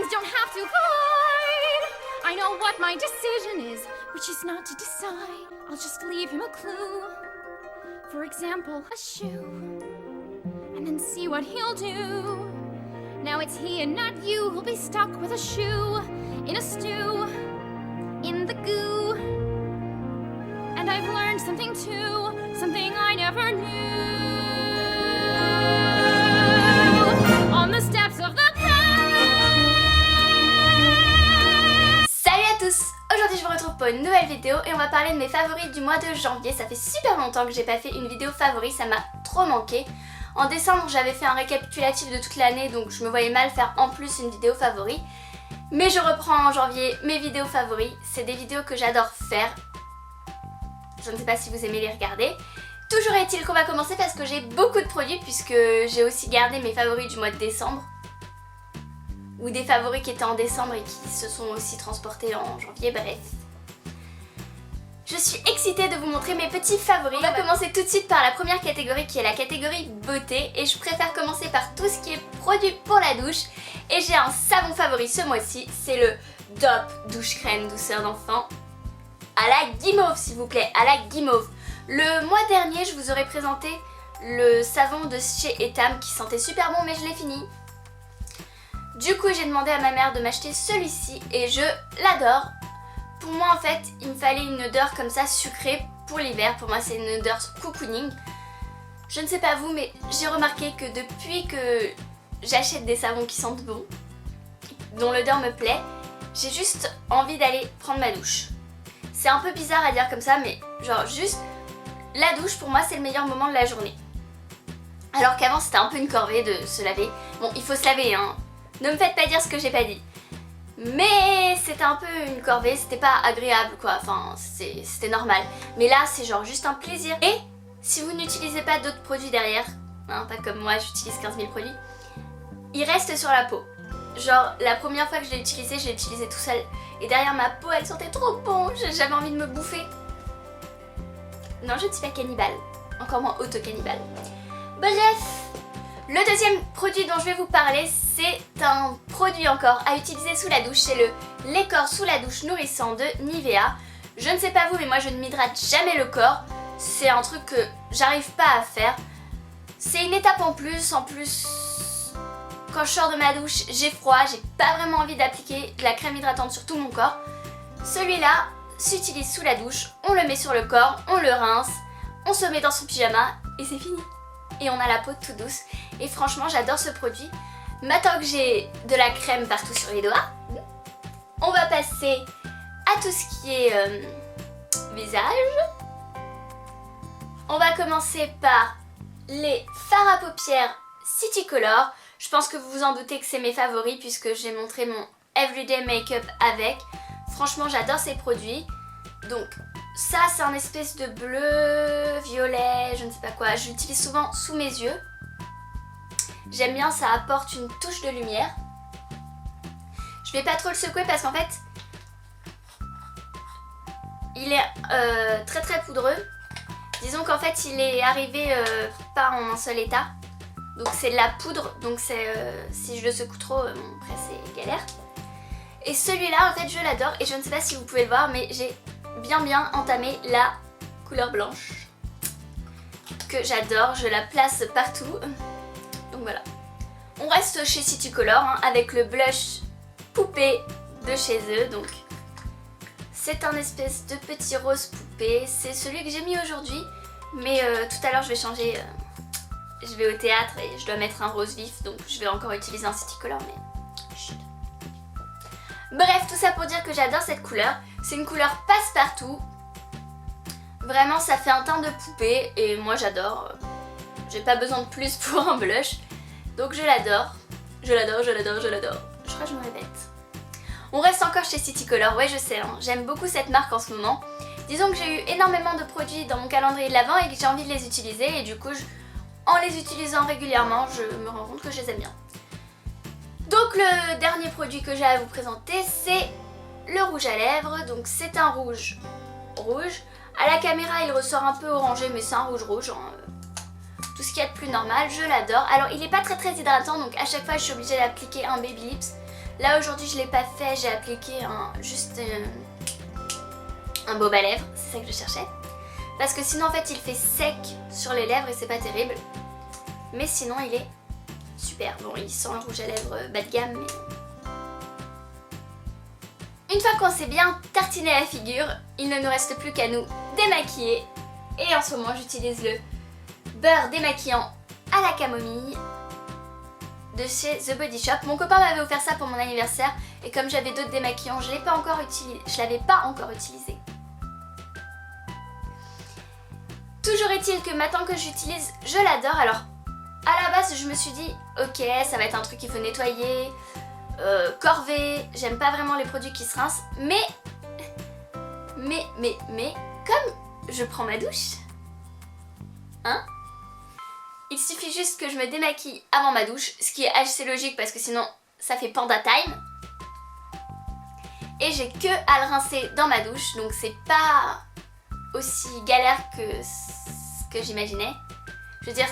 don't have to hide. I know what my decision is, which is not to decide. I'll just leave him a clue. For example, a shoe. And then see what he'll do. Now it's he and not you who'll be stuck with a shoe in a stew, in the goo. And I've learned something too, something I never knew. On the steps of the Salut à tous! Aujourd'hui je vous retrouve pour une nouvelle vidéo et on va parler de mes favoris du mois de janvier. Ça fait super longtemps que j'ai pas fait une vidéo favoris, ça m'a trop manqué. En décembre j'avais fait un récapitulatif de toute l'année, donc je me voyais mal faire en plus une vidéo favori. Mais je reprends en janvier mes vidéos favoris, c'est des vidéos que j'adore faire. Je ne sais pas si vous aimez les regarder. Toujours est-il qu'on va commencer parce que j'ai beaucoup de produits puisque j'ai aussi gardé mes favoris du mois de décembre. Ou des favoris qui étaient en décembre et qui se sont aussi transportés en janvier, bref. Je suis excitée de vous montrer mes petits favoris. On va commencer tout de suite par la première catégorie qui est la catégorie beauté. Et je préfère commencer par tout ce qui est produit pour la douche. Et j'ai un savon favori ce mois-ci, c'est le DOP Douche Crème Douceur d'enfant. À la guimauve s'il vous plaît, à la guimauve. Le mois dernier je vous aurais présenté le savon de chez Etam qui sentait super bon mais je l'ai fini. Du coup j'ai demandé à ma mère de m'acheter celui-ci et je l'adore. Pour moi en fait il me fallait une odeur comme ça sucrée pour l'hiver. Pour moi c'est une odeur cocooning. Je ne sais pas vous mais j'ai remarqué que depuis que j'achète des savons qui sentent bon, dont l'odeur me plaît, j'ai juste envie d'aller prendre ma douche. C'est un peu bizarre à dire comme ça mais genre juste la douche pour moi c'est le meilleur moment de la journée. Alors qu'avant c'était un peu une corvée de se laver. Bon il faut se laver hein. Ne me faites pas dire ce que j'ai pas dit. Mais c'était un peu une corvée, c'était pas agréable quoi, enfin c'était normal. Mais là c'est genre juste un plaisir. Et si vous n'utilisez pas d'autres produits derrière, hein, pas comme moi j'utilise 15 000 produits, il reste sur la peau. Genre la première fois que je l'ai utilisé tout seul. Et derrière ma peau elle sentait trop bon, j'avais envie de me bouffer. Non je ne suis pas cannibale, encore moins auto-cannibale. Bref, le deuxième produit dont je vais vous parler c'est un produit encore à utiliser sous la douche, c'est le lait corps sous la douche nourrissant de Nivea. Je ne sais pas vous mais moi je ne m'hydrate jamais le corps, c'est un truc que j'arrive pas à faire. C'est une étape en plus quand je sors de ma douche j'ai froid, j'ai pas vraiment envie d'appliquer de la crème hydratante sur tout mon corps. Celui-là s'utilise sous la douche, on le met sur le corps, on le rince, on se met dans son pyjama et c'est fini. Et on a la peau toute douce et franchement j'adore ce produit. Maintenant que j'ai de la crème partout sur les doigts, on va passer à tout ce qui est visage. On va commencer par les fards à paupières City Color. Je pense que vous vous en doutez que c'est mes favoris puisque j'ai montré mon Everyday Makeup avec. Franchement j'adore ces produits. Donc ça c'est un espèce de bleu, violet, je ne sais pas quoi. Je l'utilise souvent sous mes yeux. J'aime bien, ça apporte une touche de lumière. Je vais pas trop le secouer parce qu'en fait il est très très poudreux. Disons qu'en fait il est arrivé pas en un seul état. Donc c'est de la poudre, donc c'est si je le secoue trop, après c'est galère. Et celui-là en fait je l'adore et je ne sais pas si vous pouvez le voir mais j'ai bien entamé la couleur blanche que j'adore, je la place partout. Donc voilà. On reste chez City Color hein, avec le blush poupée de chez eux. Donc c'est un espèce de petit rose poupée. C'est celui que j'ai mis aujourd'hui. Mais tout à l'heure je vais changer. Je vais au théâtre et je dois mettre un rose vif. Donc je vais encore utiliser un City Color mais chut. Bref, tout ça pour dire que j'adore cette couleur. C'est une couleur passe-partout. Vraiment ça fait un teint de poupée et moi j'adore. J'ai pas besoin de plus pour un blush. Donc je l'adore. Je l'adore. Je crois que je me répète. On reste encore chez City Color. Ouais je sais, hein, j'aime beaucoup cette marque en ce moment. Disons que j'ai eu énormément de produits dans mon calendrier de l'Avent et que j'ai envie de les utiliser. Et du coup, en les utilisant régulièrement, je me rends compte que je les aime bien. Donc le dernier produit que j'ai à vous présenter, c'est le rouge à lèvres. Donc c'est un rouge. À la caméra, il ressort un peu orangé, mais c'est un rouge. Hein. Tout ce qu'il y a de plus normal, je l'adore. Alors il n'est pas très hydratant, donc à chaque fois je suis obligée d'appliquer un Baby Lips. Là aujourd'hui je l'ai pas fait, j'ai appliqué juste un baume à lèvres, c'est ça que je cherchais. Parce que sinon en fait il fait sec sur les lèvres et c'est pas terrible. Mais sinon il est super. Bon, il sent le rouge à lèvres bas de gamme, mais... Une fois qu'on s'est bien tartiné la figure, il ne nous reste plus qu'à nous démaquiller. Et en ce moment j'utilise le beurre démaquillant à la camomille de chez The Body Shop. Mon copain m'avait offert ça pour mon anniversaire et comme j'avais d'autres démaquillants, je l'avais pas encore utilisé. Toujours est-il que maintenant que j'utilise, je l'adore. Alors à la base je me suis dit ok, ça va être un truc qu'il faut nettoyer, corver, j'aime pas vraiment les produits qui se rincent, mais comme je prends ma douche, hein, il suffit juste que je me démaquille avant ma douche, ce qui est assez logique parce que sinon ça fait panda time. Et j'ai que à le rincer dans ma douche, donc c'est pas aussi galère que ce que j'imaginais. Je veux dire,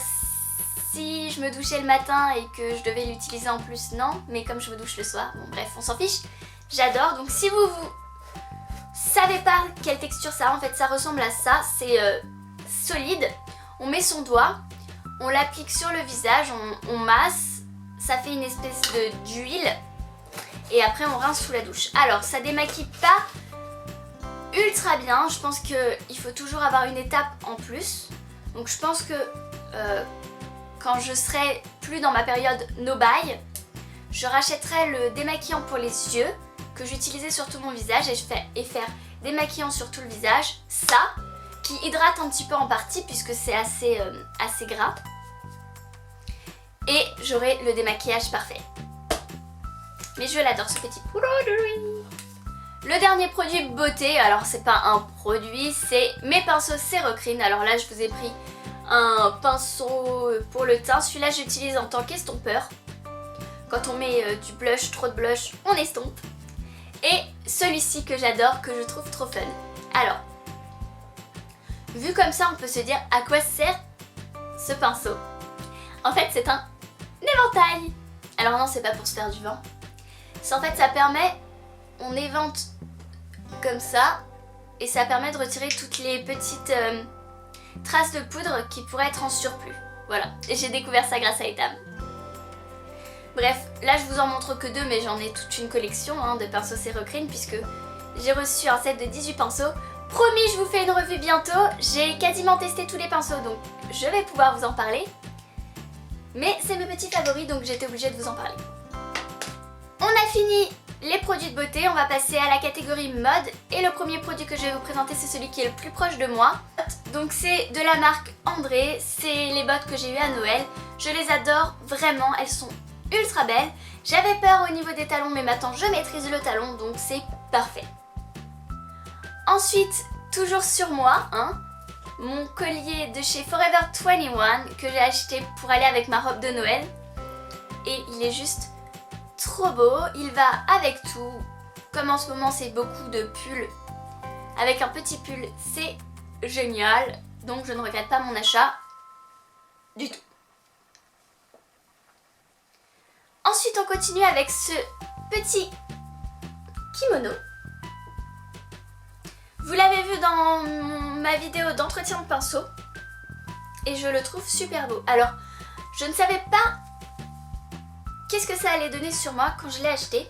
si je me douchais le matin et que je devais l'utiliser en plus, non, mais comme je me douche le soir, bon bref, on s'en fiche. J'adore, donc si vous savez pas quelle texture ça a, en fait ça ressemble à ça, c'est solide. On met son doigt, on l'applique sur le visage, on masse, ça fait une espèce d'huile et après on rince sous la douche. Alors ça démaquille pas ultra bien, je pense qu'il faut toujours avoir une étape en plus. Donc je pense que quand je serai plus dans ma période no buy, je rachèterai le démaquillant pour les yeux que j'utilisais sur tout mon visage et faire démaquillant sur tout le visage, ça qui hydrate un petit peu en partie puisque c'est assez gras. Et j'aurai le démaquillage parfait. Mais je l'adore ce petit produit. Le dernier produit beauté, alors c'est pas un produit, c'est mes pinceaux Cerocrine. Alors là je vous ai pris un pinceau pour le teint, celui-là j'utilise en tant qu'estompeur. Quand on met du blush, trop de blush, on estompe. Et celui-ci que j'adore, que je trouve trop fun. Alors, vu comme ça on peut se dire à quoi sert ce pinceau. En fait c'est un éventail. Alors non, c'est pas pour se faire du vent. C'est en fait ça permet, on évente comme ça et ça permet de retirer toutes les petites traces de poudre qui pourraient être en surplus. Voilà, et j'ai découvert ça grâce à Etam. Bref, là je vous en montre que deux, mais j'en ai toute une collection de pinceaux Cerocrine puisque j'ai reçu un set de 18 pinceaux. Promis, je vous fais une revue bientôt. J'ai quasiment testé tous les pinceaux, donc je vais pouvoir vous en parler. Mais c'est mes petits favoris, donc j'étais obligée de vous en parler. On a fini les produits de beauté, on va passer à la catégorie mode. Et le premier produit que je vais vous présenter, c'est celui qui est le plus proche de moi. Donc c'est de la marque André, c'est les bottes que j'ai eues à Noël. Je les adore vraiment, elles sont ultra belles. J'avais peur au niveau des talons, mais maintenant je maîtrise le talon, donc c'est parfait. Ensuite, toujours sur moi, mon collier de chez Forever 21 que j'ai acheté pour aller avec ma robe de Noël. Et il est juste trop beau, il va avec tout. Comme en ce moment c'est beaucoup de pulls, avec un petit pull, c'est génial. Donc je ne regrette pas mon achat du tout. Ensuite on continue avec ce petit kimono. Vous l'avez vu dans ma vidéo d'entretien de pinceau et je le trouve super beau. Alors, je ne savais pas qu'est-ce que ça allait donner sur moi quand je l'ai acheté,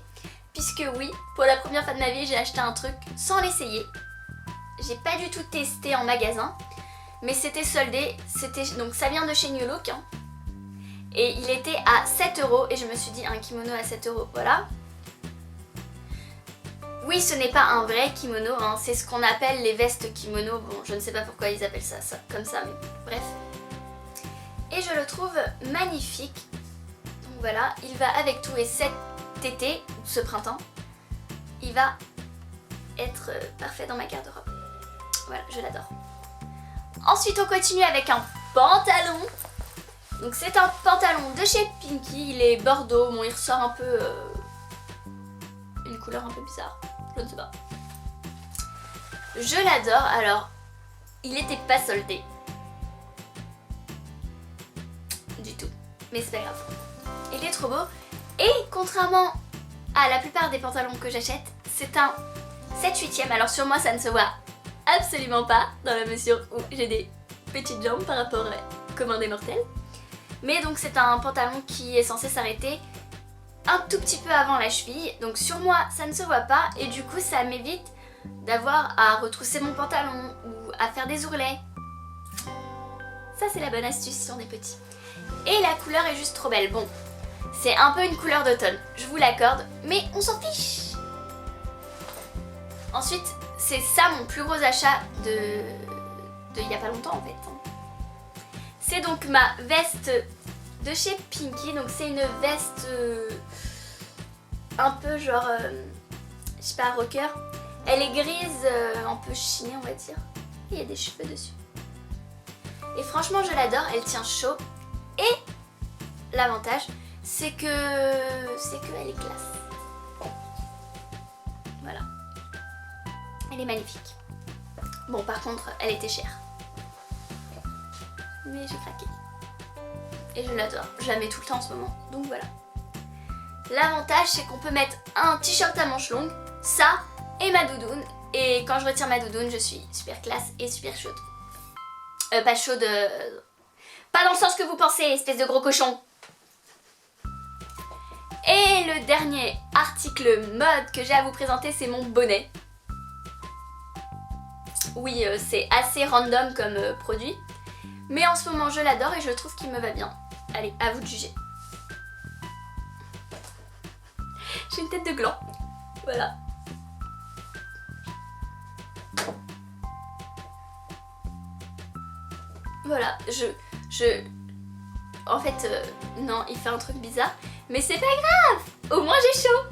puisque oui, pour la première fois de ma vie, j'ai acheté un truc sans l'essayer. J'ai pas du tout testé en magasin, mais c'était soldé, donc ça vient de chez New Look. Et il était à 7 € et je me suis dit un kimono à 7 €, voilà. Oui, ce n'est pas un vrai kimono, c'est ce qu'on appelle les vestes kimono. Bon, je ne sais pas pourquoi ils appellent ça comme ça, mais bref. Et je le trouve magnifique. Donc voilà, il va avec tout et cet été, ou ce printemps, il va être parfait dans ma garde-robe. Voilà, je l'adore. Ensuite, on continue avec un pantalon. Donc c'est un pantalon de chez Pinky, il est bordeaux, bon il ressort un peu... une couleur un peu bizarre. Je ne sais pas. Je l'adore. Alors, il n'était pas soldé. Du tout. Mais c'est pas grave. Il est trop beau. Et contrairement Ah, la plupart des pantalons que j'achète, c'est un 7/8e. Alors sur moi, ça ne se voit absolument pas, dans la mesure où j'ai des petites jambes par rapport à commun des mortels. Mais donc c'est un pantalon qui est censé s'arrêter un tout petit peu avant la cheville. Donc sur moi, ça ne se voit pas et du coup, ça m'évite d'avoir à retrousser mon pantalon ou à faire des ourlets. Ça, c'est la bonne astuce si on est petit. Et la couleur est juste trop belle. Bon, c'est un peu une couleur d'automne, je vous l'accorde, mais on s'en fiche. Ensuite, c'est ça mon plus gros achat de il y a pas longtemps en fait. C'est donc ma veste de chez Pinky. Donc c'est une veste un peu genre, je sais pas, rocker. Elle est grise, un peu chinée on va dire. Et il y a des cheveux dessus. Et franchement je l'adore, elle tient chaud. Et l'avantage c'est que elle est classe. Voilà. Elle est magnifique. Bon par contre elle était chère. Mais j'ai craqué. Et je l'adore. Je la mets tout le temps en ce moment. Donc voilà. L'avantage c'est qu'on peut mettre un t-shirt à manches longues, ça et ma doudoune. Et quand je retire ma doudoune, je suis super classe et super chaude. Pas chaude... Pas dans le sens que vous pensez, espèce de gros cochon. Et le dernier article mode que j'ai à vous présenter, c'est mon bonnet. Oui, c'est assez random comme produit. Mais en ce moment, je l'adore et je trouve qu'il me va bien. Allez, à vous de juger. J'ai une tête de gland. Voilà. Voilà, En fait, non, il fait un truc bizarre. Mais c'est pas grave. Au moins, j'ai chaud.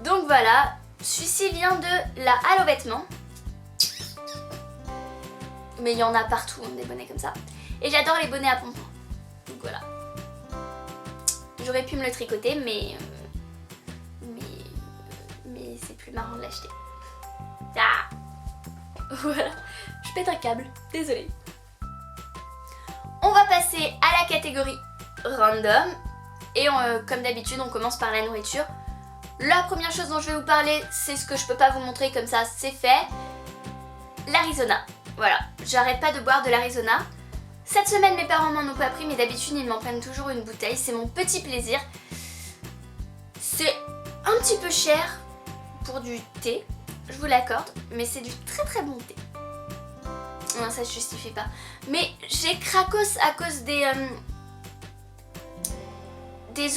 Donc voilà, celui-ci vient de la Halle aux vêtements. Mais il y en a partout, des bonnets comme ça. Et j'adore les bonnets à pompons. Donc voilà. J'aurais pu me le tricoter, mais c'est plus marrant de l'acheter. Ah. Voilà. Je pète un câble. Désolée. On va passer à la catégorie random. Et comme d'habitude, on commence par la nourriture. La première chose dont je vais vous parler, c'est ce que je peux pas vous montrer comme ça, c'est fait. L'Arizona. Voilà, j'arrête pas de boire de l'Arizona. Cette semaine, mes parents m'en ont pas pris, mais d'habitude, ils m'en prennent toujours une bouteille. C'est mon petit plaisir. C'est un petit peu cher pour du thé, je vous l'accorde, mais c'est du très très bon thé. Non, ça se justifie pas. Mais j'ai cracos à cause des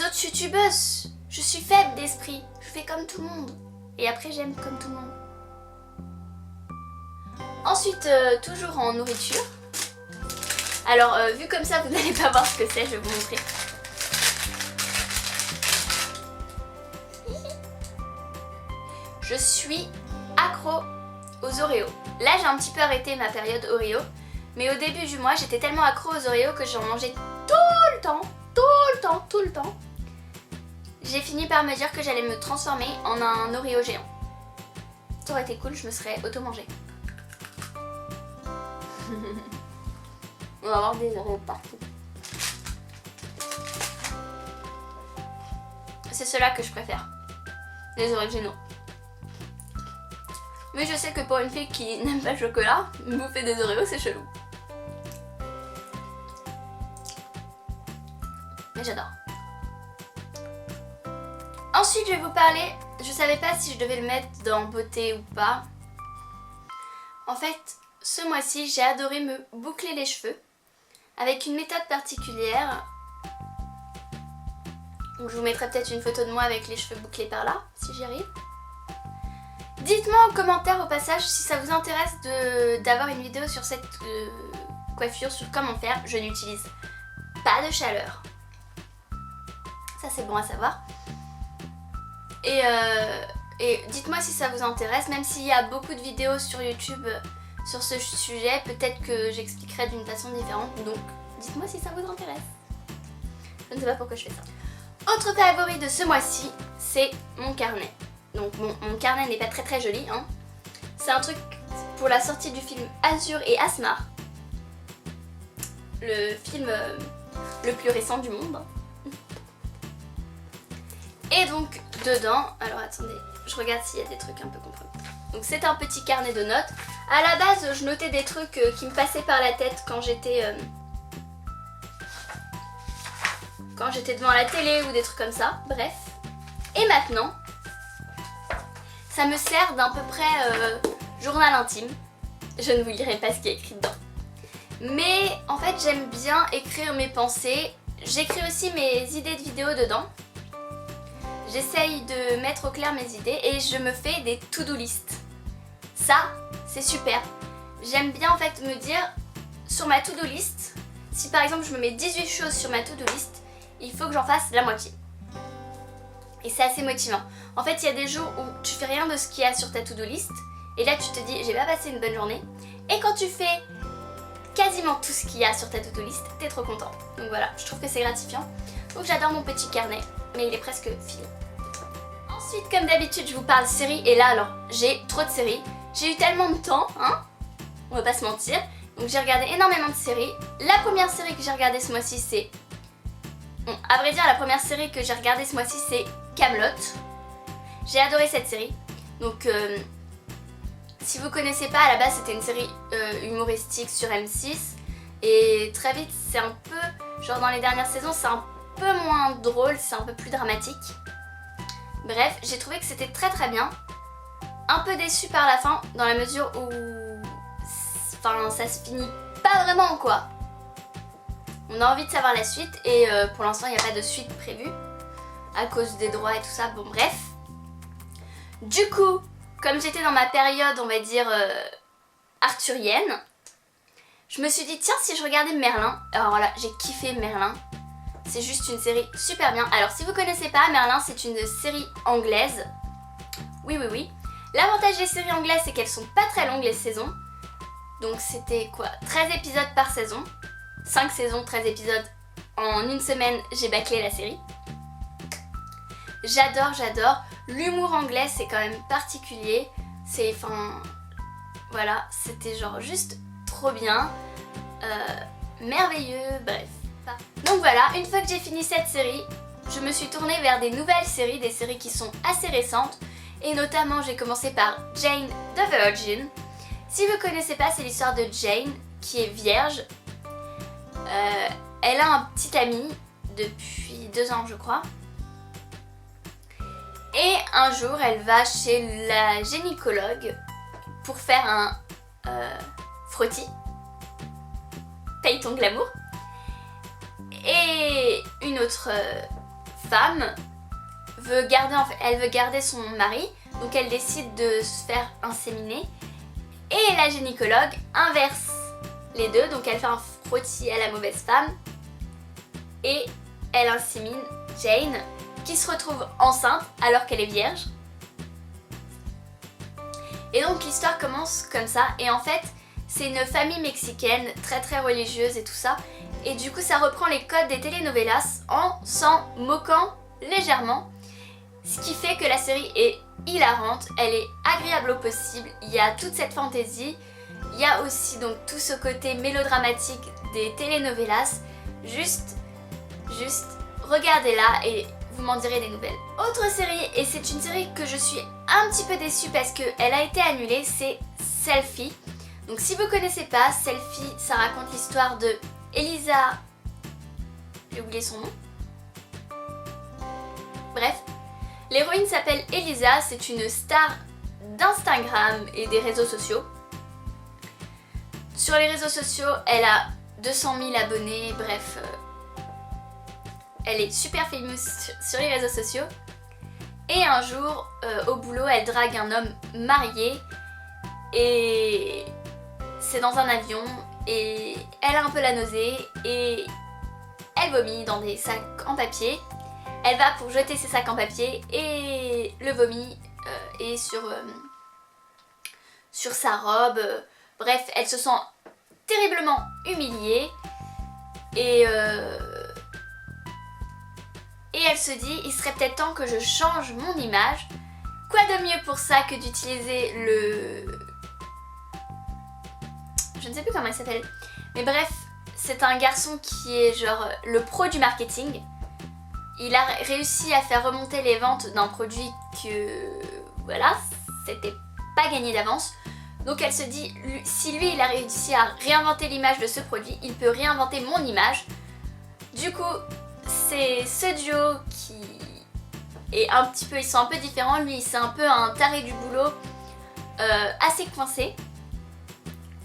autres youtubeuses. Je suis faible d'esprit. Je fais comme tout le monde. Et après, j'aime comme tout le monde. Ensuite, toujours en nourriture. Alors, vu comme ça, vous n'allez pas voir ce que c'est, je vais vous montrer. Je suis accro aux Oreos. Là, j'ai un petit peu arrêté ma période Oreo. Mais au début du mois, j'étais tellement accro aux Oreos que j'en mangeais tout le temps. J'ai fini par me dire que j'allais me transformer en un Oreo géant. Ça aurait été cool, je me serais auto-mangée. On va avoir des Oreos partout. C'est ceux-là que je préfère. Les originaux. Mais je sais que pour une fille qui n'aime pas le chocolat, bouffer des Oreos c'est chelou. Mais j'adore. Ensuite je vais vous parler, je savais pas si je devais le mettre dans beauté ou pas. En fait, ce mois-ci j'ai adoré me boucler les cheveux avec une méthode particulière. Donc je vous mettrai peut-être une photo de moi avec les cheveux bouclés par là, si j'y arrive. Dites-moi en commentaire au passage si ça vous intéresse d'avoir une vidéo sur cette coiffure, sur comment faire. Je n'utilise pas de chaleur. Ça c'est bon à savoir. Et dites-moi si ça vous intéresse, même s'il y a beaucoup de vidéos sur YouTube sur ce sujet, peut-être que j'expliquerai d'une façon différente. Donc dites-moi si ça vous intéresse. Je ne sais pas pourquoi je fais ça. Autre favori de ce mois-ci, c'est mon carnet. Donc mon carnet n'est pas très très joli, hein. C'est un truc pour la sortie du film Azur et Asmar. Le film le plus récent du monde. Et donc dedans, alors attendez, je regarde s'il y a des trucs un peu compromis. Donc c'est un petit carnet de notes. À la base, je notais des trucs qui me passaient par la tête quand j'étais devant la télé ou des trucs comme ça. Bref. Et maintenant, ça me sert d'à peu près journal intime. Je ne vous lirai pas ce qui est écrit dedans. Mais en fait, j'aime bien écrire mes pensées. J'écris aussi mes idées de vidéos dedans. J'essaye de mettre au clair mes idées et je me fais des to-do list. Ça, c'est super. J'aime bien en fait me dire sur ma to-do list, si par exemple je me mets 18 choses sur ma to-do list, il faut que j'en fasse la moitié. Et c'est assez motivant. En fait, il y a des jours où tu fais rien de ce qu'il y a sur ta to-do list et là tu te dis j'ai pas passé une bonne journée. Et quand tu fais quasiment tout ce qu'il y a sur ta to-do list, t'es trop content. Donc voilà, je trouve que c'est gratifiant. Donc j'adore mon petit carnet, mais il est presque fini. Ensuite, comme d'habitude, je vous parle séries et là alors, j'ai trop de séries. J'ai eu tellement de temps, hein, on va pas se mentir. Donc j'ai regardé énormément de séries. La première série que j'ai regardée ce mois-ci, c'est... Bon, à vrai dire, la première série que j'ai regardée ce mois-ci, c'est Kaamelott. J'ai adoré cette série. Donc, si vous connaissez pas, à la base, c'était une série humoristique sur M6. Et très vite, c'est un peu... Genre dans les dernières saisons, c'est un peu moins drôle, c'est un peu plus dramatique. Bref, j'ai trouvé que c'était très très bien. Un peu déçue par la fin, dans la mesure où... Enfin, ça se finit pas vraiment, quoi. On a envie de savoir la suite et pour l'instant, il n'y a pas de suite prévue. À cause des droits et tout ça, bon bref. Du coup, comme j'étais dans ma période, on va dire, arthurienne, je me suis dit, tiens, si je regardais Merlin. Alors voilà, j'ai kiffé Merlin. C'est juste une série super bien. Alors si vous connaissez pas, Merlin c'est une série anglaise. Oui oui oui. L'avantage des séries anglaises c'est qu'elles sont pas très longues les saisons. Donc c'était quoi, 13 épisodes par saison. 5 saisons, 13 épisodes. En une semaine j'ai bâclé la série. J'adore. L'humour anglais c'est quand même particulier. C'est, enfin... Voilà, c'était genre juste trop bien. Merveilleux, bref. Donc voilà, une fois que j'ai fini cette série, je me suis tournée vers des nouvelles séries, des séries qui sont assez récentes. Et notamment, j'ai commencé par Jane the Virgin. Si vous connaissez pas, c'est l'histoire de Jane, qui est vierge. Elle a un petit ami depuis 2 ans, je crois. Et un jour, elle va chez la gynécologue pour faire un frottis. Paye ton glamour. Et une autre femme veut garder son mari, donc elle décide de se faire inséminer. Et la gynécologue inverse les deux, donc elle fait un frottis à la mauvaise femme et elle insémine Jane, qui se retrouve enceinte alors qu'elle est vierge. Et donc l'histoire commence comme ça, et en fait c'est une famille mexicaine très très religieuse et tout ça. Et du coup ça reprend les codes des telenovelas en s'en moquant légèrement. Ce qui fait que la série est hilarante, elle est agréable au possible, il y a toute cette fantaisie. Il y a aussi donc tout ce côté mélodramatique des telenovelas. Juste regardez-la et vous m'en direz des nouvelles. Autre série, et c'est une série que je suis un petit peu déçue parce qu'elle a été annulée, c'est Selfie. Donc si vous connaissez pas, Selfie, ça raconte l'histoire de Elisa... J'ai oublié son nom. Bref, l'héroïne s'appelle Elisa, c'est une star d'Instagram et des réseaux sociaux. Sur les réseaux sociaux, elle a 200 000 abonnés, bref, elle est super famous sur les réseaux sociaux. Et un jour, au boulot, elle drague un homme marié et c'est dans un avion et elle a un peu la nausée et elle vomit dans des sacs en papier. Elle va pour jeter ses sacs en papier et le vomi est sur sa robe. Bref, elle se sent terriblement humiliée et elle se dit, il serait peut-être temps que je change mon image. Quoi de mieux pour ça que d'utiliser le... Je ne sais plus comment il s'appelle. Mais bref, c'est un garçon qui est genre le pro du marketing. il a réussi à faire remonter les ventes d'un produit que, voilà, c'était pas gagné d'avance. Donc elle se dit, si lui il a réussi à réinventer l'image de ce produit, il peut réinventer mon image. Du coup, c'est ce duo qui est un petit peu, ils sont un peu différents. Lui c'est un peu un taré du boulot, assez coincé.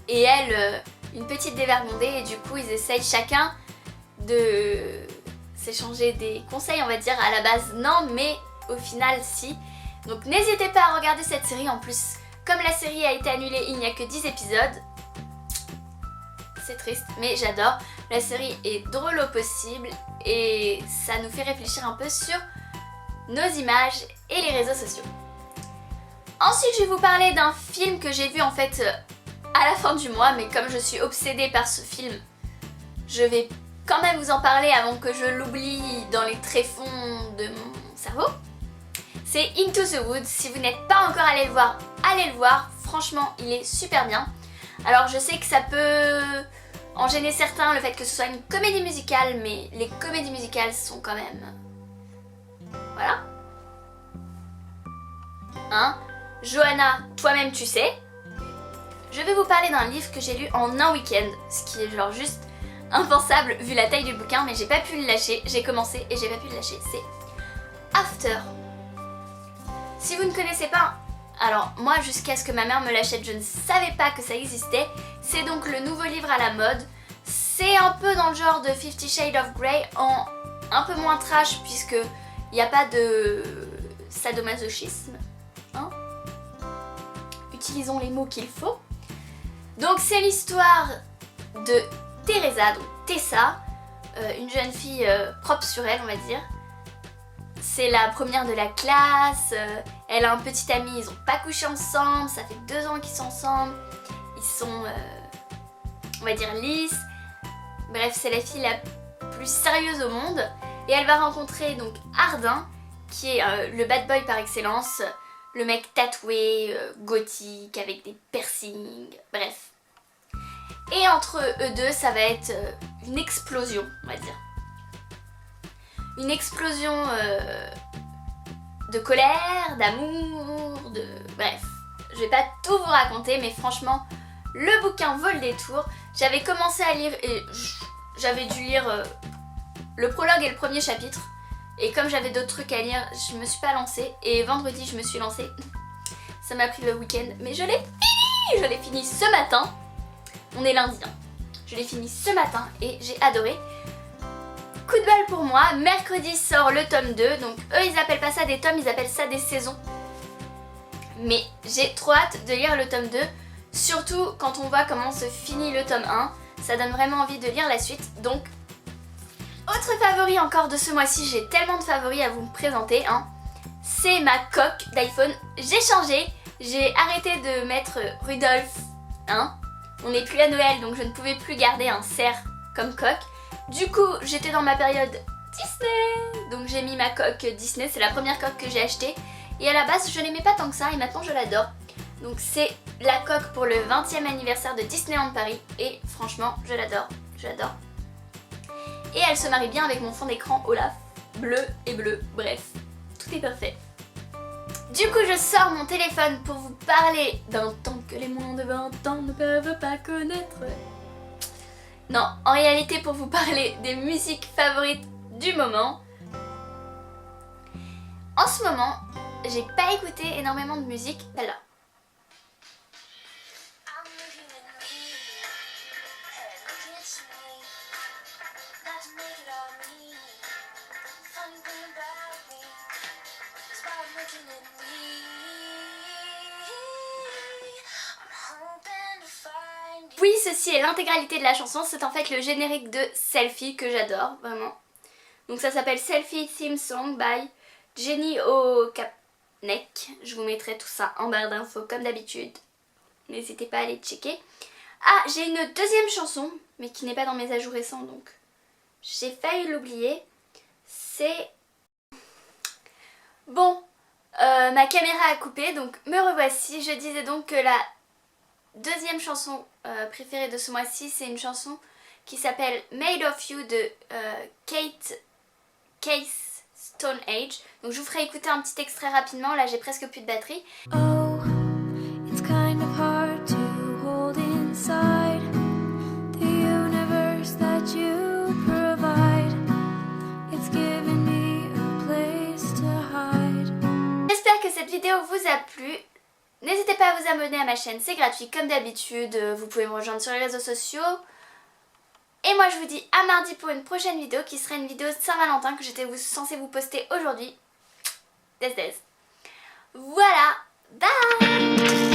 Et elle, une petite dévergondée, et du coup ils essayent chacun de s'échanger des conseils, on va dire. À la base non, mais au final si. Donc n'hésitez pas à regarder cette série. En plus, comme la série a été annulée, il n'y a que 10 épisodes. C'est triste, mais j'adore. La série est drôle au possible et ça nous fait réfléchir un peu sur nos images et les réseaux sociaux. Ensuite, je vais vous parler d'un film que j'ai vu en fait à la fin du mois, mais comme je suis obsédée par ce film, je vais quand même vous en parler avant que je l'oublie dans les tréfonds de mon cerveau. C'est Into the Woods. Si vous n'êtes pas encore allé le voir, allez le voir. Franchement, il est super bien. Alors je sais que ça peut en gêner certains le fait que ce soit une comédie musicale, mais les comédies musicales sont quand même... Voilà. Hein? Johanna, toi-même tu sais. Je vais vous parler d'un livre que j'ai lu en un week-end, ce qui est genre juste impensable vu la taille du bouquin, mais j'ai pas pu le lâcher. J'ai commencé et j'ai pas pu le lâcher. C'est After. Si vous ne connaissez pas, alors moi jusqu'à ce que ma mère me l'achète, je ne savais pas que ça existait. C'est donc le nouveau livre à la mode. C'est un peu dans le genre de 50 Shades of Grey, en un peu moins trash puisque il n'y a pas de sadomasochisme. Hein? Utilisons les mots qu'il faut. Donc c'est l'histoire de Teresa, donc Tessa, une jeune fille propre sur elle, on va dire. C'est la première de la classe, elle a un petit ami, ils ont pas couché ensemble, ça fait 2 ans qu'ils sont ensemble, ils sont, on va dire, lisses. Bref, c'est la fille la plus sérieuse au monde et elle va rencontrer donc Ardin, qui est le bad boy par excellence, le mec tatoué, gothique, avec des piercings, bref. Et entre eux deux, ça va être une explosion, on va dire. Une explosion de colère, d'amour, de... Bref, je vais pas tout vous raconter, mais franchement, le bouquin vaut le détour. J'avais commencé à lire et j'avais dû lire le prologue et le premier chapitre. Et comme j'avais d'autres trucs à lire, je me suis pas lancée. Et vendredi, je me suis lancée. Ça m'a pris le week-end, mais je l'ai fini! Je l'ai fini ce matin. On est lundi, hein. Je l'ai fini ce matin et j'ai adoré. Coup de balle pour moi, mercredi sort le tome 2, donc eux ils appellent pas ça des tomes, ils appellent ça des saisons. Mais j'ai trop hâte de lire le tome 2, surtout quand on voit comment se finit le tome 1, ça donne vraiment envie de lire la suite. Donc, autre favori encore de ce mois-ci, j'ai tellement de favoris à vous présenter, hein. C'est ma coque d'iPhone. J'ai changé, j'ai arrêté de mettre Rudolph, hein. On n'est plus à Noël, donc je ne pouvais plus garder un cerf comme coque. Du coup, j'étais dans ma période Disney, donc j'ai mis ma coque Disney, c'est la première coque que j'ai achetée. Et à la base, je n'aimais pas tant que ça et maintenant je l'adore. Donc c'est la coque pour le 20e anniversaire de Disneyland Paris et franchement, je l'adore, je l'adore. Et elle se marie bien avec mon fond d'écran Olaf, bleu et bleu, bref, tout est parfait. Du coup, je sors mon téléphone pour vous parler d'un temps que les moins de 20 ans ne peuvent pas connaître. Non, en réalité pour vous parler des musiques favorites du moment. En ce moment, j'ai pas écouté énormément de musique, celle-là. Oui, ceci est l'intégralité de la chanson, c'est en fait le générique de Selfie que j'adore, vraiment. Donc ça s'appelle Selfie Theme Song by Jenny O'Kapnek. Je vous mettrai tout ça en barre d'infos comme d'habitude. N'hésitez pas à aller checker. Ah, j'ai une deuxième chanson, mais qui n'est pas dans mes ajouts récents, donc j'ai failli l'oublier. C'est... Bon, ma caméra a coupé, donc me revoici. Je disais donc que la deuxième chanson préférée de ce mois-ci, c'est une chanson qui s'appelle Made of You de Case Stone Age. Donc je vous ferai écouter un petit extrait rapidement, là j'ai presque plus de batterie. Oh, it's kind of hard to hold inside the universe that you provide. It's given me a place to hide. J'espère que cette vidéo vous a plu. N'hésitez pas à vous abonner à ma chaîne, c'est gratuit comme d'habitude. Vous pouvez me rejoindre sur les réseaux sociaux. Et moi je vous dis à mardi pour une prochaine vidéo qui sera une vidéo de Saint-Valentin que j'étais censée vous poster aujourd'hui. Des. Voilà, bye.